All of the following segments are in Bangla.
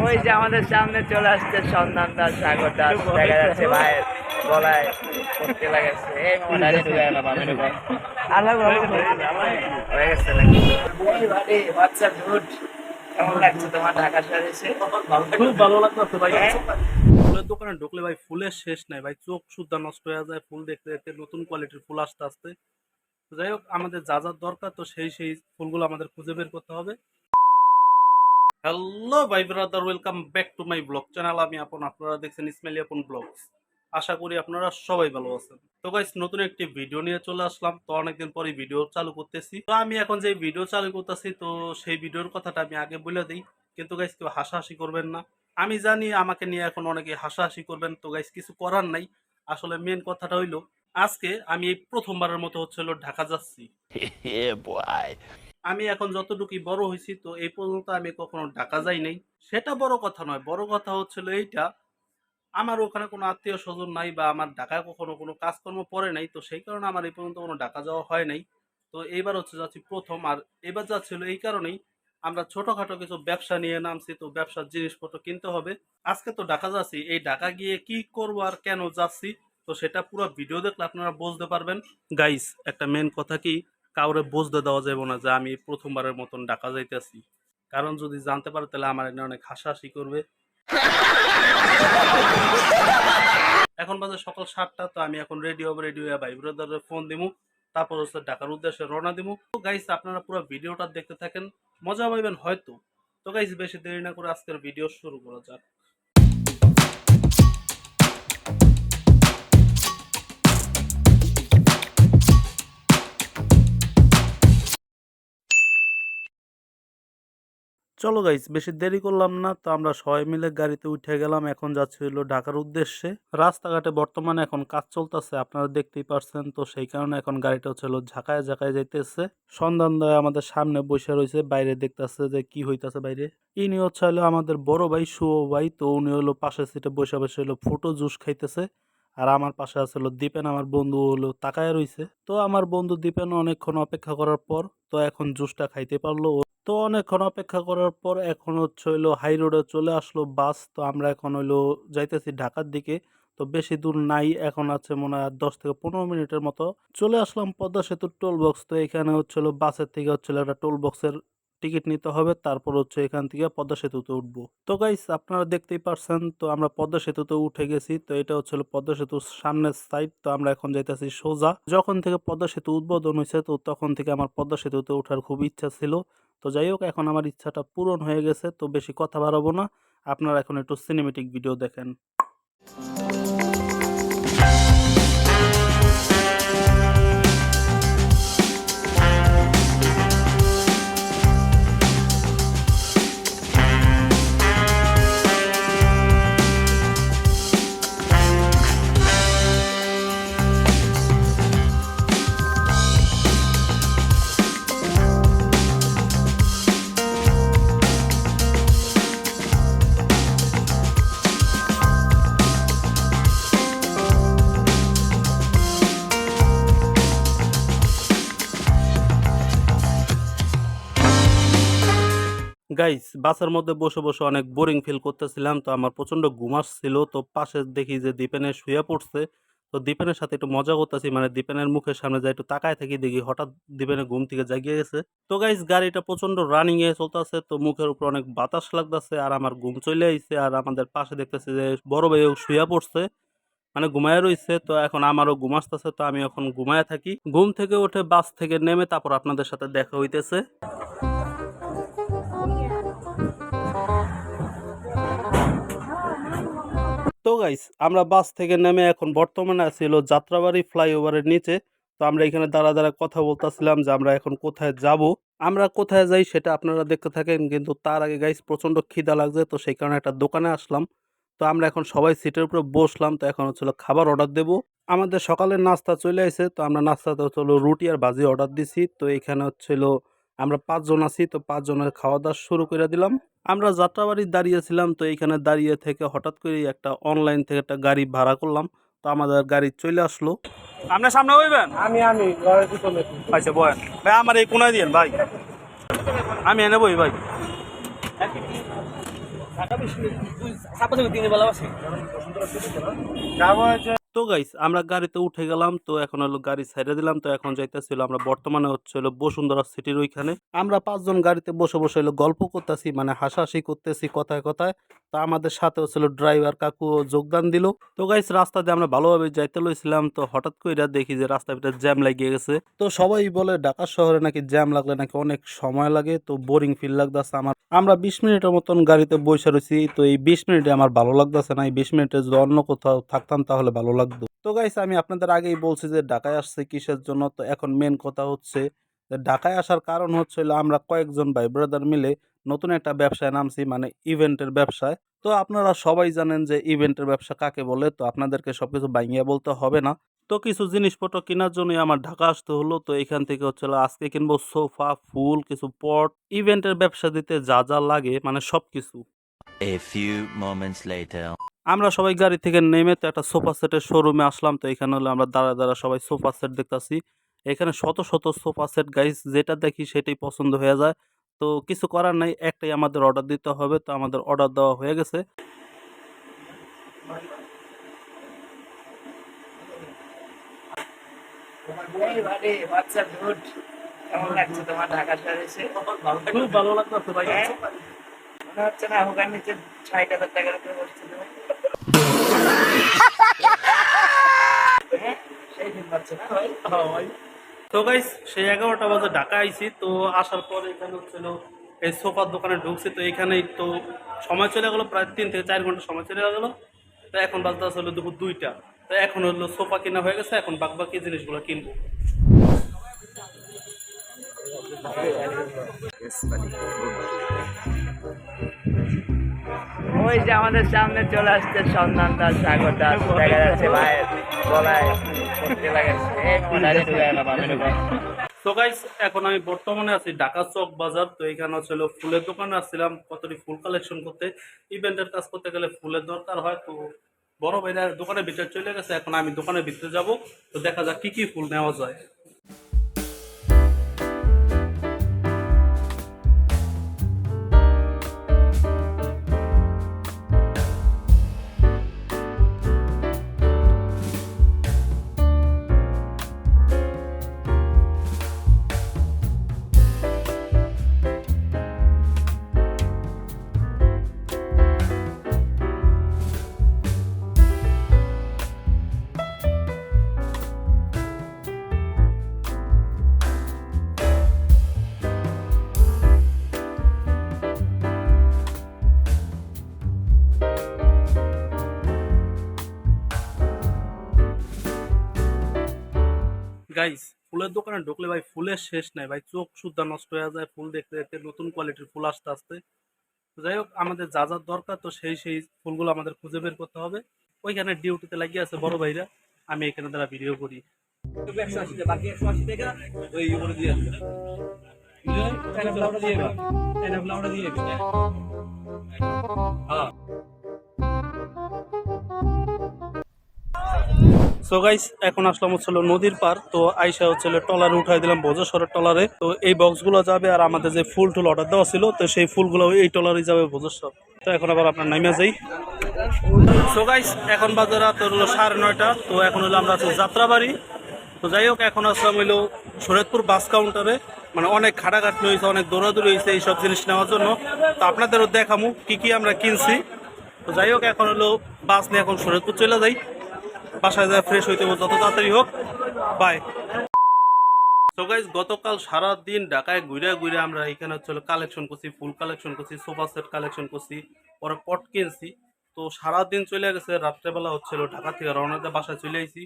ওই যে আমাদের সামনে চলে আসছে সন্ধান দাস, সাগর দাস, দেখা যাচ্ছে ভাইয়ের গলায় পড়তে লাগাচ্ছে। এই মোবাইল হয়ে গেছে নাকি? হোয়াটসঅ্যাপ গুড, কেমন লাগছে তোমার ঢাকা শহরে এসে? খুব ভালো লাগতেছে ভাই। ফুলের দোকানে ঢুকলে ভাই ফুলের শেষ নাই ভাই, চোখ সুদ্ধা নষ্ট হয়ে যায় ফুল দেখতে দেখতে, নতুন কোয়ালিটির ফুল আসতে আসতে। তো যাই হোক, আমাদের যা যা দরকার তো সেই ফুলগুলো আমাদের খুঁজে বের করতে হবে। হ্যালো ভাই brother, welcome back to my blog channel. আমি আপনারা দেখছেন ইসমাইলি আপন ব্লগস। আশা করি আপনারা সবাই ভালো আছেন। তো গাইস, নতুন একটি ভিডিও নিয়ে চলে আসলাম। তো অনেকদিন পরে ভিডিও চালু করতেছি। তো আমি এখন যে ভিডিও চালু করতেছি, তো সেই ভিডিওর কথাটা আমি আগে বলে দিই। কিন্তু গাইস, কেউ হাসাহাসি করবেন না। আমি জানি আমাকে নিয়ে এখন অনেকে হাসাহাসি করবেন, তো গাইস কিছু করার নাই। আসলে মেন কথাটা হইলো, আজকে আমি এই প্রথমবারের মতো ঢাকা যাচ্ছি। আমি এখন যতটুকু বড় হয়েছি, তো এই পর্যন্ত আমি কখনো ঢাকা যাই নাই। সেটা বড় কথা নয়, বড় কথা হচ্ছিল এইটা, আমার ওখানে কোনো আত্মীয় স্বজন নাই বা আমার ঢাকায় কখনো কোনো কাজকর্ম পড়ে নাই, তো সেই কারণে আমার এই পর্যন্ত কোনো ঢাকা যাওয়া হয় নাই। তো এইবার যাচ্ছি প্রথম। আর এবার যাচ্ছিল এই কারণেই, আমরা ছোটখাটো কিছু ব্যবসা নিয়ে নামছি, তো ব্যবসার জিনিসপত্র কিনতে হবে। আজকে তো ঢাকা যাচ্ছি, এই ঢাকা গিয়ে কি করবো আর কেন যাচ্ছি, তো সেটা পুরো ভিডিও দেখলে আপনারা বুঝতে পারবেন। গাইস, একটা মেন কথা কি, কাউরে বুঝতে দেওয়া যাবে না যে আমি প্রথমবারের মতন ঢাকা যাইতেছি। কারণ যদি জানতে পারে তাহলে আমার এখানে অনেক হাসাহাসি করবে। এখন বাজে সকাল 7টা, তো আমি এখন রেডি হবো। রেডি হয়ে ভাই ব্রাদারের ফোন দিমু, তারপর ঢাকার উদ্দেশ্যে রওনা দিমু। তো গাইস, আপনারা পুরো ভিডিওটা দেখতে থাকেন, মজা পাইবেন হয়তো। তো গাইস, বেশি দেরি না করে আজকের ভিডিও শুরু করা যাক। চলো গাইস, বেশি দেরি করলাম না, তো আমরা সবাই মিলে গাড়িতে উঠে গেলাম। এখন যাচ্ছি হলো ঢাকার উদ্দেশ্যে। রাস্তাঘাটে বর্তমানে এখন কাজ চলতেছে, আপনারা দেখতেই পারছেন। তো সেই কারণে এখন গাড়িটা ঝাঁকায় ঝাঁকায় যাইতেছে। সন্ধান দয় আমাদের সামনে বসে রয়েছে, বাইরে দেখতেছে যে কি হইতাছে বাইরে। ইনি হলো আমাদের বড় ভাই শুভ ভাই। তো উনি হলো পাশের সিটে বসে বসে ফ্রুটো জুস খাইতেছে। আর আমার পাশে আছে দীপেন, আমার বন্ধু তাকায় রইছে। তো আমার বন্ধু দীপেন অনেকক্ষণ অপেক্ষা করার পর তো এখন জুসটা খাইতে পারলো। তো অনেকক্ষণ অপেক্ষা করার পর এখন হাই রোডে চলে আসলো বাস। তো আমরা এখন যাইতেছি ঢাকার দিকে। তো বেশি দূর নাই, এখন আছে মনে হয় 10 থেকে 15 মিনিটের মতো। চলে আসলাম পদ্মা সেতুর টোল বক্স। তো এখানে বাসের থেকে একটা টোল বক্সের টিকিট নিতে হবে, তারপর এখান থেকে পদ্মা সেতুতে উঠবো। তো গাইস, আপনারা দেখতেই পারছেন, তো আমরা পদ্মা সেতুতে উঠে গেছি। তো এটা পদ্মা সেতুর সামনের সাইড। তো আমরা এখন যাইতেছি সোজা। যখন থেকে পদ্মা সেতু উদ্বোধন হয়েছে, তো তখন থেকে আমার পদ্মা সেতুতে ওঠার খুব ইচ্ছা ছিল। তো যাই হোক, এখন আমার ইচ্ছাটা পূরণ হয়ে গেছে। তো বেশি কথা বাড়াবো না, আপনারা এখন একটু সিনেমেটিক ভিডিও দেখেন। গাইস, বাসের মধ্যে বসে বসে অনেক বোরিং ফিল করতেছিলাম। তো আমার প্রচন্ড ঘুম আসছিল। তো পাশে দেখি যে দীপেনের শুয়ে পড়ছে। তো দীপেনের সাথে একটু মজা করতেছি, মানে দীপেনের মুখের সামনে যাই একটু তাকায় থাকি, দেখি হঠাৎ দীপেনের ঘুম থেকে জাগিয়ে গেছে। তো গাইস, গাড়িটা প্রচন্ড রানিং এ চলতেছে, তো মুখের উপর অনেক বাতাস লাগতেছে আর আমার ঘুম চলে আইছে। আর আমাদের পাশে দেখতেছি যে বড় ভাইও শুয়ে পড়ছে, মানে ঘুমায় রইছে। তো এখন আমারও ঘুম আসতেছে, তো আমি এখন ঘুমায় থাকি। ঘুম থেকে উঠে বাস থেকে নেমে তারপর আপনাদের সাথে দেখা হইতেছে। তো গাইস, আমরা বাস থেকে নেমে এখন বর্তমানে আছি যাত্রাবাড়ি ফ্লাইওভারের নিচে। তো আমরা এখানে দাঁড়া দাঁড়া কথা বলতেছিলাম যে আমরা এখন কোথায় যাব। আমরা কোথায় যাই সেটা আপনারা দেখতে থাকেন, কিন্তু তার আগে গাইস প্রচন্ড খিদা লাগছে। তো সেই কারণে একটা দোকানে আসলাম। তো আমরা এখন সবাই সিটের উপরে বসলাম। তো এখন খাবার অর্ডার দেব। আমাদের সকালের নাস্তা চলে আসে। তো আমরা নাস্তাতে রুটি আর ভাজি অর্ডার দিছি। তো এখানে আমরা 5 জন আছি। তো 5 জনের খাওয়া দাওয়া শুরু করে দিলাম। আমরা যাত্রাবাড়ি দাঁড়িয়েছিলাম। তো এইখানে দাঁড়িয়ে থেকে হঠাৎ করে একটা অনলাইন থেকে একটা গাড়ি ভাড়া করলাম। তো আমাদের গাড়ি চলে আসলো। আপনার সামনে হইবেন? আমি ঘরের পিছনে। আচ্ছা বয়েন ভাই, আমার এই কোনায় দিয়েন ভাই, আমি এনে বই ভাই। তো গাইস আমরা গাড়িতে উঠে গেলাম, তো এখন হলো গাড়ি ছেড়ে দিলাম, তো এখন যাইতেছিল আমরা বর্তমানে হলো বসুন্ধরা সিটির ওইখানে। আমরা 5 জন গাড়িতে বসে বসে হলো গল্প করতেছি, মানে হাসাহাসি করতেছি কথায় কথায়। তো আমাদের সাথে হচ্ছিল ড্রাইভার কাকু যোগদান দিল। তো গাইস রাস্তা দিয়ে আমরা ভালোভাবে যাইতে লইছিলাম, তো হঠাৎ করে দেখি যে রাস্তার ভিতরে জ্যাম লাগিয়ে গেছে। তো সবাই বলে ঢাকা শহরে নাকি জ্যাম লাগলে নাকি অনেক সময় লাগে, তো বোরিং ফিল লাগতেছে আমার। আমরা 20 মিনিটের মতন গাড়িতে বসে রয়েছি, তো এই 20 মিনিটে আমার ভালো লাগতেছে না। এই 20 মিনিটে যদি অন্য কোথাও থাকতাম তাহলে ভালো লাগতো। তো গাইস আমি আপনাদের আগেই বলছি যে ঢাকায় আসছে কিসের জন্য। তো এখন মেন কথা হচ্ছে যে ঢাকায় আসার কারণ হচ্ছে হলো আমরা কয়েকজন ভাই ব্রাদার মিলে নতুন একটা ব্যবসায় নামছি, মানে ইভেন্টের ব্যবসায়। তো আপনারা সবাই জানেন যে ইভেন্টের ব্যবসা কাকে বলে, তো আপনাদেরকে সবকিছু ভাঙিয়ে বলতে হবে না। তো কিছু জিনিসপত্র কেনার জন্যই আমার ঢাকা আসতে হলো। তো এখান থেকে হচ্ছে আজকে কিনবো সোফা, ফুল, কিছু পট। ইভেন্টের ব্যবসা দিতে যা যা লাগে মানে সবকিছু। A few moments later. আমরা সবাই গাড়ি থেকে নেমে তো একটা সোফা সেটের শোরুমে আসলাম। তো এখানে হলো আমরা দাঁড়া দাঁড়া সবাই সোফা সেট দেখতাছি। এখানে শত শত সোফা সেট গাইস, যেটা দেখি সেটাই পছন্দ হয়ে যায়। তো কিছু করার নাই, একটাই আমাদের অর্ডার দিতে হবে। তো আমাদের অর্ডার দেওয়া হয়ে গেছে। এই বাড়ি হোয়াটসঅ্যাপ গুড, কেমন লাগছে তোমার ঢাকা শহরে এসে? খুব ভালো লাগতেছে ভাই। হ্যাঁ? মনে হচ্ছে না হোগার নিচে 60,000 টাকার উপরে বসছে তুমি? হ্যাঁ? সেই দিন পাচ্ছে না ভাই? তো গাইস সেই 11টা বাজে ঢাকা আইছি। তো আসার পরে এখানে হচ্ছিল এই সোফার দোকানে ঢুকছি। তো এখানেই তো সময় চলে গেল, প্রায় 3 থেকে 4 ঘন্টা সময় চলে গেল। তো এখন বাজতে হলো দুপুর 2টা। তো এখন হলো সোফা কেনা হয়ে গেছে, এখন বাকি জিনিসগুলো কিনবো। ওই যে আমাদের সামনে চলে আসছে সন্ধান দাস, সাগর দাস, দেখা যাচ্ছে ভাইয়ের গলায় পড়তে লাগাচ্ছে। এই কোনারে ঢুকে গেলাম আমি ঢুকে। তো গাইস এখন আমি বর্তমানে আছি ঢাকা চক বাজার। তো এখানে হচ্ছিল ফুলের দোকানে আসছিলাম কতটি ফুল কালেকশন করতে। ইভেন্টের কাজ করতে গেলে ফুলের দরকার হয়। তো বড় ভাইরা দোকানের ভিতরে চলে গেছে, এখন আমি দোকানের ভিতরে যাব। তো দেখা যাক কি কি ফুল নেওয়া যায়। গাইস ফুলের দোকানে ঢুকলে ভাই ফুলের শেষ নাই ভাই, চোখ সুদ্ধা নষ্ট হয়ে যায় ফুল দেখতে দেখতে। নতুন কোয়ালিটির ফুল আসতে আসতে। তো যাই হোক আমাদের যা যা দরকার, তো সেই ফুলগুলো আমাদের খুঁজে বের করতে হবে। ওইখানে ডিউটিতে লাগিয়ে আছে বড় ভাইরা, আমি এখানে দ্বারা ভিডিও করি। সো গাইস এখন আসলাম হচ্ছিল নদীর পার। তো আইসা হচ্ছিল টলারে উঠাই দিলাম ভোজেশ্বরের টলারে। তো এই বক্সগুলো যাবে, আর আমাদের যে ফুল টুল অর্ডার দেওয়া ছিল তো সেই ফুলগুলো এই টলারে যাবে ভোজেশ্বর। তো এখন আবার আপনার নামিয়া যাই। সো গাইস এখন বাজে রাত হলো 9:30। তো এখন হলো আমরা আছি যাত্রাবাড়ি। তো যাই হোক এখন আসলাম হইলো শরীয়তপুর বাস কাউন্টারে। মানে অনেক খাটাখাটনি হয়েছে, অনেক দৌড়াদৌড়ি হয়েছে এইসব জিনিস নেওয়ার জন্য। তো আপনাদেরও দেখামু কি কি আমরা কিনছি। তো যাই হোক এখন হলো বাস নিয়ে এখন শরীয়তপুর চলে যাই, বাসায় যায় ফ্রেশ হইতে যত তাড়াতাড়ি হোক। বাই। তো গাইস গতকাল সারা দিন ঢাকায় ঘুরে ঘুরে আমরা এখানে হচ্ছে কালেকশন করছি, ফুল কালেকশন করছি, সোফা সেট কালেকশন করছি, পরে পট কিনছি। তো সারা দিন চলে গেছে, রাত্রেবেলা হচ্ছিল ঢাকা থেকে রওনা দিয়ে বাসায় চলে আইছি।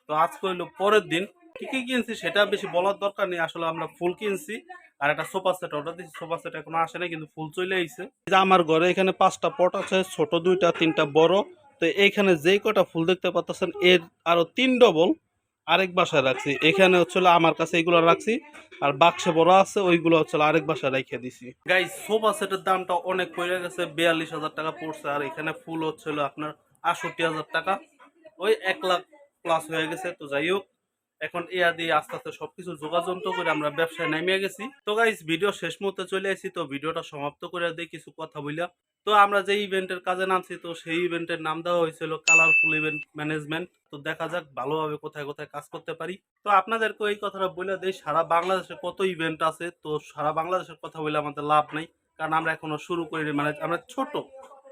তো আজকে হইলো পরের দিন। কি কি কিনছি সেটা বেশি বলার দরকার নেই, আসলে আমরা ফুল কিনছি আর একটা সোফা সেট অর্ডার দিচ্ছি। সোফা সেট এখনো আসে নাই কিন্তু ফুল চলে আইছে। আমার ঘরে এখানে 5টা পট আছে, ছোট 2টা, 3টা বড়। তো এইখানে যেই কটা ফুল দেখতে পাচ্ছেন এর আরো 3 ডবল আরেক বাসায় রাখছি। এখানে হচ্ছে আমার কাছে এইগুলো রাখছি, আর বাক্সে বড় আছে ওইগুলো হচ্ছে আরেক বাসায় রেখে দিছি। গাইস সোফা সেটের দামটা অনেক পড়ে গেছে, 42,000 টাকা পড়ছে। আর এখানে ফুল হচ্ছিল আপনার 68,000 টাকা, ওই 1 লাখ প্লাস হয়ে গেছে। তো যাই হোক এখন ইয়া দিয়ে আস্তে আস্তে সবকিছু যোগাযোগ করে আমরা ব্যবসায় নেমে গেছি। তো গাইস ভিডিও শেষ মুহূর্তে চলে আসি, তো ভিডিওটা সমাপ্ত করে দিই কিছু কথা বইলা। তো আমরা যে ইভেন্টের কাজে নামছি, তো সেই ইভেন্টের নাম দেওয়া হয়েছিল কালারফুল ইভেন্ট ম্যানেজমেন্ট। তো দেখা যাক ভালোভাবে কোথায় কোথায় কাজ করতে পারি। তো আপনাদেরকে এই কথাটা বলে দেই, সারা বাংলাদেশে কত ইভেন্ট আছে, তো সারা বাংলাদেশের কথা বলে আমাদের লাভ নাই, কারণ আমরা এখনো শুরু করিনি, মানে আমরা ছোট,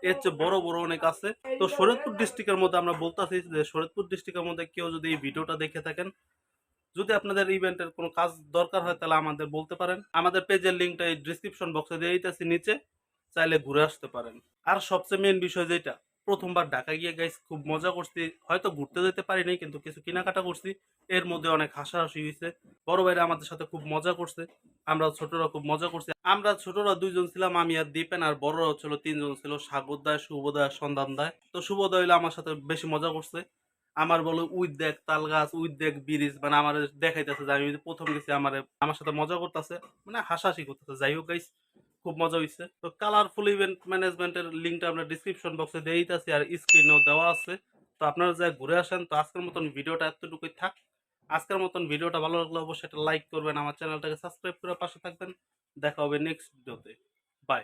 এর চেয়ে বড় বড় অনেক আছে। তো শরীয়তপুর ডিস্ট্রিক্টের মধ্যে আমরা বলতেছি যে শরীয়তপুর ডিস্ট্রিক্টের মধ্যে কেউ যদি এই ভিডিওটা দেখে থাকেন, যদি আপনাদের ইভেন্টের কোনো কাজ দরকার হয় তাহলে আমাদের বলতে পারেন। আমাদের পেজের লিঙ্কটা এই ডিসক্রিপশন বক্সে দিয়ে দিতেছি নিচে, চাইলে ঘুরে আসতে পারেন। আর সবচেয়ে মেন বিষয় যেটা, প্রথমবার ঢাকা গিয়ে গাইস খুব মজা করছি, হয়তো ঘুরতে যেতে পারি নাই কিন্তু কিছু কেনাকাটা করছি, এর মধ্যে অনেক হাসাহাসি হয়েছে। বড় ভাইরা আমাদের সাথে খুব মজা করছে, আমরা ছোটরা খুব মজা করছি। আমরা ছোটরা 2 জন ছিলাম, আমি আর দীপেন, আর বড়রা ছিল 3 জন ছিল, সাগরদায়, শুভোদয়, সন্ধানদায়। তো শুভোদয় হইলে আমার সাথে বেশি মজা করছে। আমার বলো উই দেখ তাল গাছ, উই দেখ ব্রিজ, মানে আমার দেখাইতেছে যে আমি প্রথম গেছি, আমার সাথে মজা করতেছে, মানে হাসাহাসি করতেছে। যাই হোক গাইস, খুব মজা হয়েছে। তো কালারফুল ইভেন্ট ম্যানেজমেন্টের লিঙ্কটা আমরা ডিসক্রিপশন বক্সে দিয়ে দিতেছি, আর স্ক্রিনেও দেওয়া আছে। তো আপনারা যাই ঘুরে আসেন। তো আজকের মতন ভিডিওটা এতটুকুই থাক। আজকের মতন ভিডিওটা ভালো লাগলে অবশ্যই একটা লাইক করবেন, আমার চ্যানেলটাকে সাবস্ক্রাইব করে পাশে থাকবেন। দেখা হবে নেক্সট ভিডিওতে। বাই।